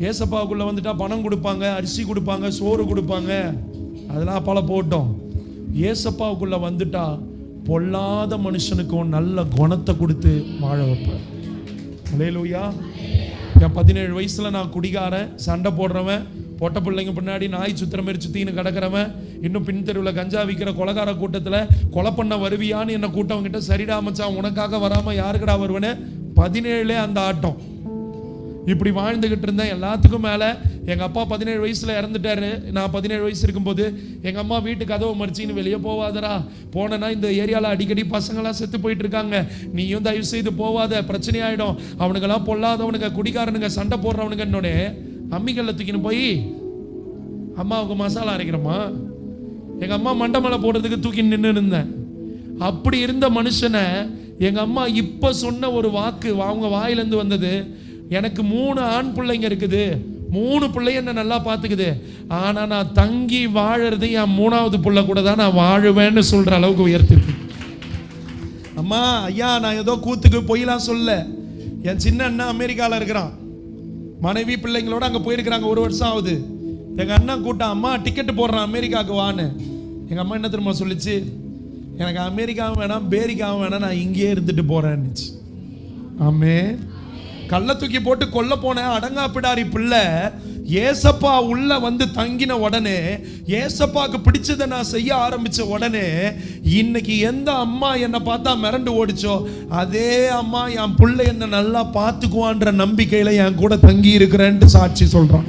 ஏசப்பாவுக்குள்ள வந்துட்டா பணம் கொடுப்பாங்க, அரிசி கொடுப்பாங்க, சோறு கொடுப்பாங்க, அதெல்லாம் பல போட்டோம். ஏசப்பாவுக்குள்ள வந்துட்டா பொல்லாத மனுஷனுக்கும் நல்ல குணத்தை கொடுத்து வாழ வைப்பேன். அல்லேலூயா. என் 17 வயசுல நான் குடிகாரன், சண்டை போடுறவன், பொட்ட பிள்ளைங்க பின்னாடி நாய் சுத்திர மாதிரி சுத்தின்னு கிடக்கிறவன், இன்னும் பின் தெருவில் கஞ்சா விற்கிற கொலகார கூட்டத்தில் கொலை பண்ண வருவியான்னு என்ன கூட்டவங்கிட்ட, சரிடா மச்சான் உனக்காக வராம யாருக்கடா வருவேன்னு 17 அந்த ஆட்டம். இப்படி வாழ்ந்துகிட்டு இருந்தேன். எல்லாத்துக்கும் மேலே எங்கள் அப்பா 17 வயசுல இறந்துட்டாரு. நான் 17 வயசு இருக்கும்போது எங்கள் அம்மா வீட்டு கதவை மறிச்சின்னு வெளியே போவாதரா, போனேன்னா இந்த ஏரியாவில் அடிக்கடி பசங்களாம் செத்து போயிட்டு இருக்காங்க, நீயும் தயவு செய்து போவாத, பிரச்சனை ஆகிடும், அவனுங்கெல்லாம் பொல்லாதவனுங்க, குடிகாரனுங்க, சண்டை போடுறவனுங்க. என்னோட அம்மிக்கல்ல தூக்கின்னு போய் அம்மாவுக்கு மசாலா அரைக்கிறோமா, எங்கள் அம்மா மண்டை மேலே போடுறதுக்கு தூக்கி நின்று இருந்தேன். அப்படி இருந்த மனுஷனை எங்கள் அம்மா இப்போ சொன்ன ஒரு வாக்கு அவங்க வாயிலேருந்து வந்தது, எனக்கு 3 ஆண் பிள்ளைங்க இருக்குது, 3 பிள்ளைங்க என்ன நல்லா பார்த்துக்குது, ஆனால் நான் தங்கி வாழறது என் 3வது பிள்ளை கூட தான் நான் வாழுவேன்னு சொல்கிற அளவுக்கு உயர்த்திருக்கு. அம்மா ஐயா, நான் ஏதோ கூத்துக்கு பொய்லாம் சொல்ல. என் சின்ன அண்ணன் அமெரிக்காவில் இருக்கிறான், மனைவி பிள்ளைங்களோட அங்கே போயிருக்கிறாங்க, 1 வருஷம் ஆகுது. எங்கள் அண்ணன் கூட்டம், அம்மா டிக்கெட்டு போடுறான் அமெரிக்காவுக்கு வான்னு. எங்கள் அம்மா என்ன தெரியுமா சொல்லிச்சு, எனக்கு அமெரிக்காவும் வேணாம் பேரிக்காவும் வேணாம், நான் இங்கேயே இருந்துட்டு போகிறேன்னுச்சு. ஆமே. கள்ள தூக்கி போட்டு கொல்ல போன அடங்காப்பிடாரி பிள்ளை ஏசப்பா உள்ள வந்து தங்கின உடனே, ஏசப்பாக்கு பிடிச்சதை நான் செய்ய ஆரம்பிச்ச உடனே, இன்னைக்கு எந்த அம்மா என்னை பார்த்தா மிரண்டு ஓடிச்சோ அதே அம்மா என் பிள்ளை என்ன நல்லா பார்த்துக்குவான்ற நம்பிக்கையில என் கூட தங்கி இருக்கிறேன்ட்டு சாட்சி சொல்றான்.